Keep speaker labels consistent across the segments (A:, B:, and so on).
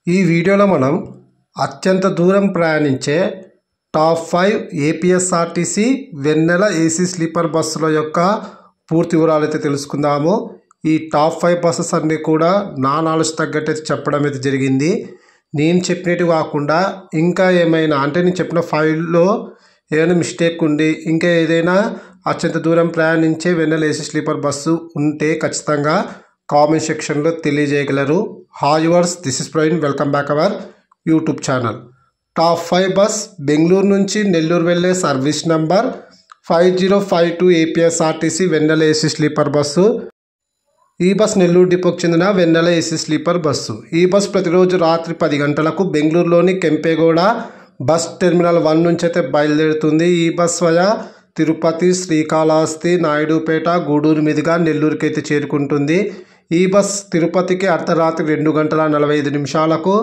A: ఈ వీడియోలో మనం అత్యంత దూరం ప్రయాణించే top 5 APSRTC Vennela AC sleeper బస్సుల యొక్క పూర్తి వివరాలు అయితే తెలుసుకుందాము. ఈ టాప్ 5 బస్సెస్ అన్నీ కూడా నా నాలెడ్జ్ తగ్గట్టు చెప్పడం అయితే జరిగింది. నేను చెప్పినట్టు కాకుండా ఇంకా ఏమైనా అంటే నేను చెప్పిన 5లో ఏదైనా మిస్టేక్ ఉండి ఇంకా ఏదైనా అత్యంత దూరం ప్రయాణించే వెన్నెల ఏసీ స్లీపర్ బస్సు ఉంటే ఖచ్చితంగా కామెంట్ సెక్షన్లో తెలియజేయగలరు. Hi viewers, this is Praveen, welcome back our YouTube channel. Top 5 bus Bengaluru నుంచి నెల్లూరు వెళ్ళే service number 5052 APSRTC Vennela AC sleeper bus. ఈ బస్ నెల్లూరు డిపోకి చెందిన వెన్నెల ఏసీ స్లీపర్ బస్సు. ఈ బస్ ప్రతిరోజు రాత్రి 10 గంటలకు బెంగళూరులోని కెంపేగౌడ బస్ టెర్మినల్ 1 నుంచి అయితే బయలుదేరుతుంది. ఈ బస్ వయా తిరుపతి, శ్రీకాళహస్తి, నాయుడుపేట, గూడూరు మీదుగా నెల్లూరుకి అయితే చేరుకుంటుంది. ఈ బస్ తిరుపతికి అర్ధరాత్రి 2 గంటల 45 నిమిషాలకు,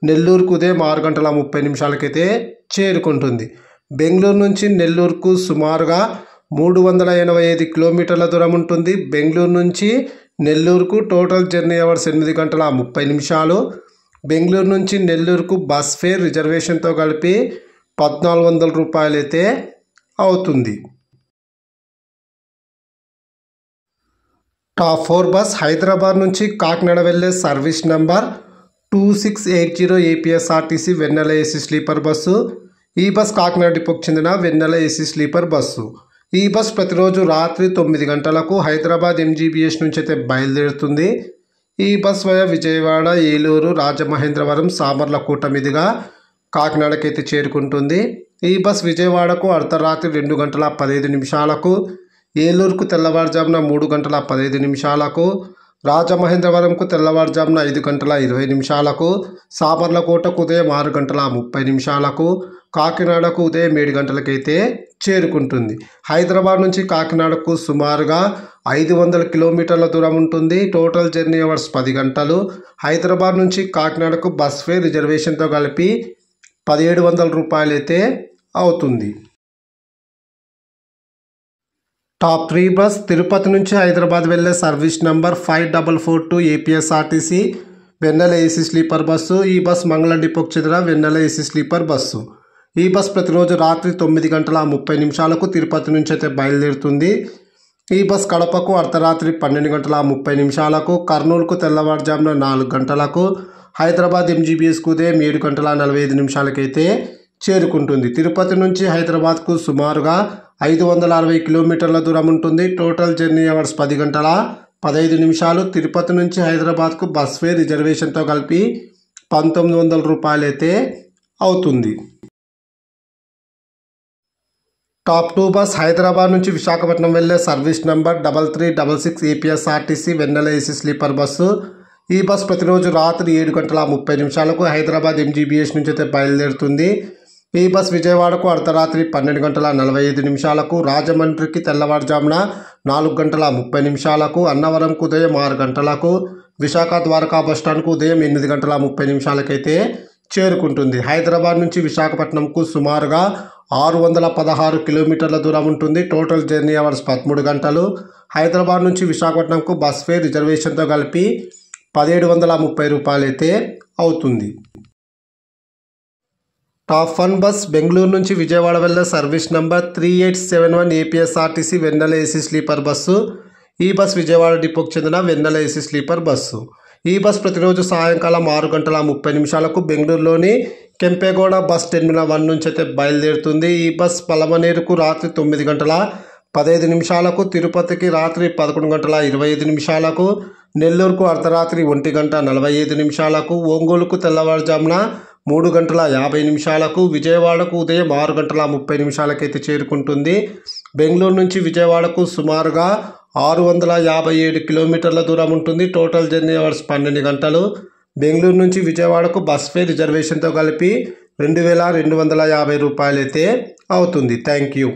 A: నెల్లూరుకు ఉదయం 6 గంటల 30 నిమిషాలకైతే చేరుకుంటుంది. బెంగళూరు నుంచి నెల్లూరుకు సుమారుగా 385 కిలోమీటర్ల దూరం ఉంటుంది. బెంగళూరు నుంచి నెల్లూరుకు టోటల్ జర్నీ అవర్స్ 8 గంటల 30 నిమిషాలు. బెంగళూరు నుంచి నెల్లూరుకు బస్ ఫేర్ రిజర్వేషన్తో కలిపి 1400 రూపాయలు అయితే అవుతుంది. టాప్ 4 బస్ హైదరాబాద్ నుంచి కాకినాడ వెళ్ళే service number 2680 APSRTC Vennela AC sleeper bus. ఈ బస్ కాకినాడ డిపోకి చెందిన వెన్నెల ఏసీ స్లీపర్ బస్సు. ఈ బస్ ప్రతిరోజు రాత్రి 9 గంటలకు హైదరాబాద్ ఎంజీబీఎస్ నుంచి అయితే బయలుదేరుతుంది. ఈ బస్ వయా విజయవాడ, ఏలూరు, రాజమహేంద్రవరం, సామర్లకోట మీదుగా కాకినాడకైతే చేరుకుంటుంది. ఈ బస్ విజయవాడకు అర్ధరాత్రి 2 గంటల 15 నిమిషాలకు, ఏలూరుకు తెల్లవారుజామున 3 గంటల 15 నిమిషాలకు, రాజమహేంద్రవరంకు తెల్లవారుజామున 5 గంటల 20 నిమిషాలకు, సామర్లకోటకు ఉదయం 6 గంటల 30 నిమిషాలకు, కాకినాడకు ఉదయం 7 గంటలకైతే చేరుకుంటుంది. హైదరాబాద్ నుంచి కాకినాడకు సుమారుగా 500 కిలోమీటర్ల దూరం ఉంటుంది. టోటల్ జర్నీ అవర్స్ 10 గంటలు. హైదరాబాద్ నుంచి కాకినాడకు బస్ ఫేర్ రిజర్వేషన్తో కలిపి 1700 రూపాయలు అయితే అవుతుంది. టాప్ 3 బస్ తిరుపతి నుంచి హైదరాబాద్ వెళ్ళే service number 5442 APSRTC Vennela AC sleeper bus. ఈ బస్ మంగళం డిపోకి చెందిన వెన్నెల ఏసీ స్లీపర్ బస్సు. ఈ బస్ ప్రతిరోజు రాత్రి 9 గంటల 30 నిమిషాలకు తిరుపతి నుంచి అయితే బయలుదేరుతుంది. ఈ బస్ కడపకు అర్ధరాత్రి 12 గంటల 30 నిమిషాలకు, కర్నూలుకు తెల్లవారుజామున 4 గంటలకు, హైదరాబాద్ ఎంజీబీఎస్కు ఉదయం 7 గంటల 45 నిమిషాలకైతే చేరుకుంటుంది. తిరుపతి నుంచి హైదరాబాద్కు సుమారుగా 560 కిలోమీటర్ల దూరం ఉంటుంది. టోటల్ జర్నీ అవర్స్ 10 గంటల 15 నిమిషాలు. తిరుపతి నుంచి హైదరాబాద్కు బస్ ఫేర్ రిజర్వేషన్తో కలిపి 1900 రూపాయలు అయితే అవుతుంది. టాప్ 2 బస్ హైదరాబాద్ నుంచి విశాఖపట్నం వెళ్ళే service number 3366 APSRTC Vennela AC sleeper bus. ఈ బస్ ప్రతిరోజు రాత్రి 7 గంటల 30 నిమిషాలకు హైదరాబాద్ ఎంజీబీఎస్ నుంచి అయితే బయలుదేరుతుంది. ఈ బస్ విజయవాడకు అర్ధరాత్రి 12 గంటల 45 నిమిషాలకు, రాజమండ్రికి తెల్లవారుజామున 4 గంటల 30 నిమిషాలకు, అన్నవరంకు ఉదయం 6 గంటలకు, విశాఖ ద్వారకా బస్టాండ్కు ఉదయం 8 గంటల 30 నిమిషాలకైతే చేరుకుంటుంది. హైదరాబాద్ నుంచి విశాఖపట్నంకు సుమారుగా 616 కిలోమీటర్ల దూరం ఉంటుంది. టోటల్ జర్నీ అవర్స్ 13 గంటలు. హైదరాబాద్ నుంచి విశాఖపట్నంకు బస్ ఫేర్ రిజర్వేషన్తో కలిపి 1730 రూపాయలు అయితే అవుతుంది. టాప్ 1 బస్ బెంగళూరు నుంచి విజయవాడ వెళ్ళే service number 3871 APSRTC Vennela AC sleeper bus. ఈ బస్ విజయవాడ డిపోకి చెందిన వెన్నెల ఏసీ స్లీపర్ బస్సు. ఈ బస్ ప్రతిరోజు సాయంకాలం 6 గంటల 30 నిమిషాలకు బెంగళూరులోని కెంపేగౌడ బస్ టెర్మినల్ 1 నుంచి అయితే బయలుదేరుతుంది. ఈ బస్ పలమనేరుకు రాత్రి 9 గంటల 15 నిమిషాలకు, తిరుపతికి రాత్రి 11 గంటల 25 నిమిషాలకు, నెల్లూరుకు అర్ధరాత్రి 1 గంట 45 నిమిషాలకు, ఒంగోలుకు తెల్లవారుజామున 3 గంటల 50 నిమిషాలకు, విజయవాడకు ఉదయం 6 గంటల 30 నిమిషాలకైతే చేరుకుంటుంది. బెంగళూరు నుంచి విజయవాడకు సుమారుగా 657 కిలోమీటర్ల దూరం ఉంటుంది. టోటల్ జర్నీ అవర్స్ 12 గంటలు. బెంగళూరు నుంచి విజయవాడకు బస్ ఫేర్ రిజర్వేషన్తో కలిపి 2250 రూపాయలు అయితే అవుతుంది. Thank you.